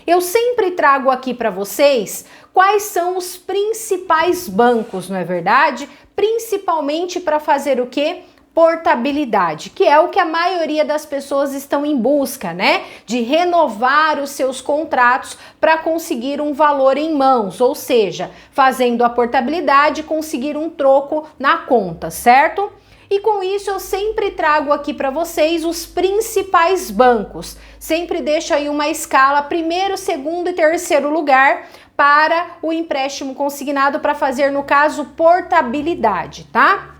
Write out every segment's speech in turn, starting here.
Eu sempre trago aqui para vocês quais são os principais bancos, não é verdade? Principalmente para fazer o quê? Portabilidade, que é o que a maioria das pessoas estão em busca, né? De renovar os seus contratos para conseguir um valor em mãos, ou seja, fazendo a portabilidade, conseguir um troco na conta, certo? E com isso eu sempre trago aqui para vocês os principais bancos. Sempre deixo aí uma escala, primeiro, segundo e terceiro lugar para o empréstimo consignado para fazer, no caso, portabilidade, tá?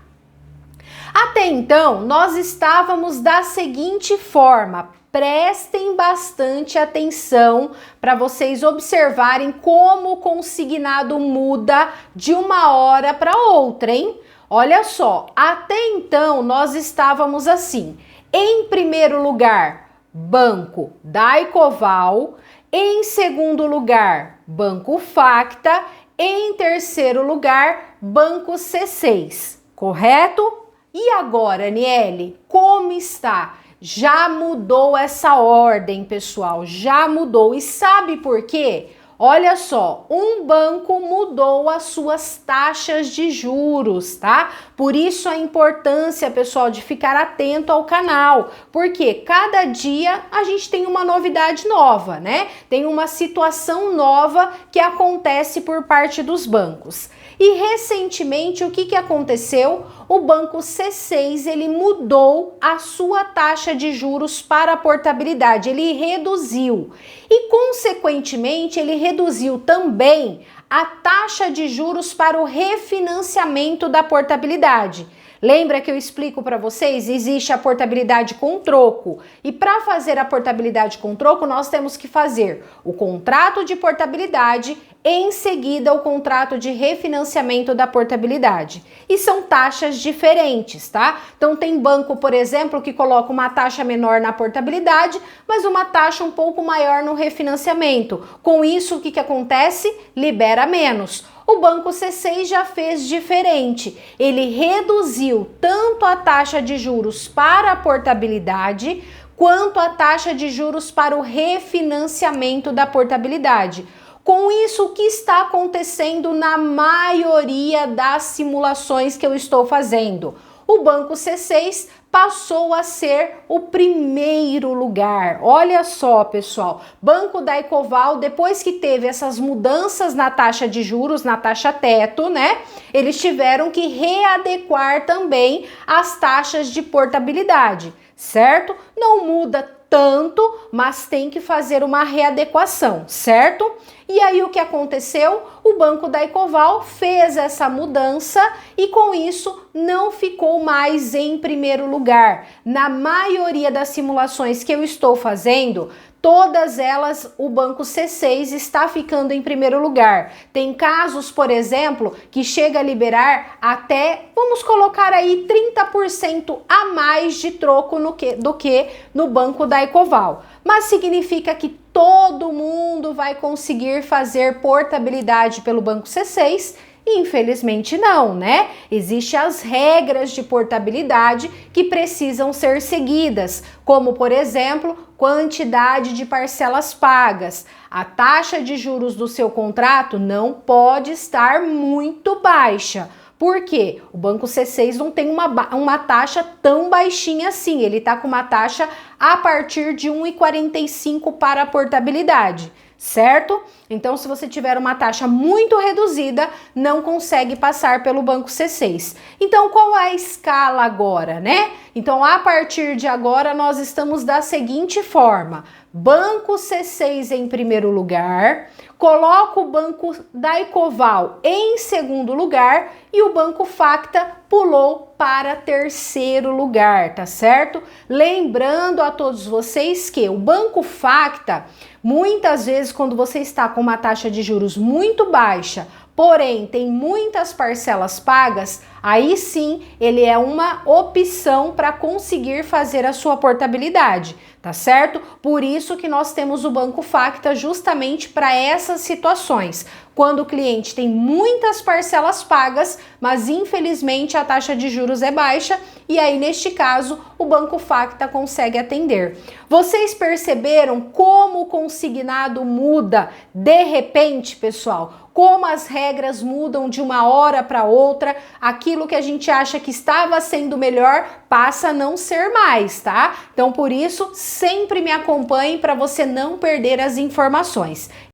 Até então, nós estávamos da seguinte forma, prestem bastante atenção para vocês observarem como o consignado muda de uma hora para outra, hein? Olha só, até então nós estávamos assim, em primeiro lugar, Banco Daycoval, em segundo lugar, Banco Facta, em terceiro lugar, Banco C6, correto? E agora, Aniele, como está? Já mudou essa ordem, pessoal, já mudou. E sabe por quê? Olha só, um banco mudou as suas taxas de juros, tá? Por isso a importância, pessoal, de ficar atento ao canal, porque cada dia a gente tem uma novidade nova, né? Tem uma situação nova que acontece por parte dos bancos. E recentemente o que aconteceu? O banco C6 ele mudou a sua taxa de juros para a portabilidade, ele reduziu e consequentemente ele reduziu também a taxa de juros para o refinanciamento da portabilidade. Lembra que eu explico para vocês? Existe a portabilidade com troco. E para fazer a portabilidade com troco, nós temos que fazer o contrato de portabilidade, em seguida o contrato de refinanciamento da portabilidade. E são taxas diferentes, tá? Então tem banco, por exemplo, que coloca uma taxa menor na portabilidade, mas uma taxa um pouco maior no refinanciamento. Com isso, o que acontece? Libera menos. O Banco C6 já fez diferente. Ele reduziu tanto a taxa de juros para a portabilidade, quanto a taxa de juros para o refinanciamento da portabilidade. Com isso, o que está acontecendo na maioria das simulações que eu estou fazendo? O Banco C6 passou a ser o primeiro lugar. Olha só, pessoal, Banco Daycoval, depois que teve essas mudanças na taxa de juros, na taxa teto, né? Eles tiveram que readequar também as taxas de portabilidade, certo? Não muda tanto, mas tem que fazer uma readequação, certo? E aí o que aconteceu? O Banco Daycoval fez essa mudança e com isso não ficou mais em primeiro lugar. Na maioria das simulações que eu estou fazendo, todas elas, o Banco C6 está ficando em primeiro lugar. Tem casos, por exemplo, que chega a liberar até, vamos colocar aí, 30% a mais de troco do que no Banco Daycoval. Mas significa que todo mundo vai conseguir fazer portabilidade pelo Banco C6? Infelizmente não, né? Existem as regras de portabilidade que precisam ser seguidas, como, por exemplo, quantidade de parcelas pagas. A taxa de juros do seu contrato não pode estar muito baixa. Por quê? O Banco C6 não tem uma taxa tão baixinha assim, ele está com uma taxa a partir de 1,45 para a portabilidade, certo? Então, se você tiver uma taxa muito reduzida, não consegue passar pelo Banco C6. Então, qual é a escala agora, né? Então, a partir de agora, nós estamos da seguinte forma: Banco C6 em primeiro lugar, coloca o Banco Daycoval em segundo lugar e o Banco Facta pulou para terceiro lugar, tá certo? Lembrando a todos vocês que o Banco Facta, muitas vezes quando você está com uma taxa de juros muito baixa, porém tem muitas parcelas pagas, aí sim ele é uma opção para conseguir fazer a sua portabilidade. tá certo? Por isso que nós temos o Banco Facta justamente para essas situações. Quando o cliente tem muitas parcelas pagas, mas infelizmente a taxa de juros é baixa, e aí neste caso o Banco Facta consegue atender. Vocês perceberam como o consignado muda de repente, pessoal? Como as regras mudam de uma hora para outra, aquilo que a gente acha que estava sendo melhor passa a não ser mais, tá? Então por isso, sempre me acompanhe para você não perder as informações.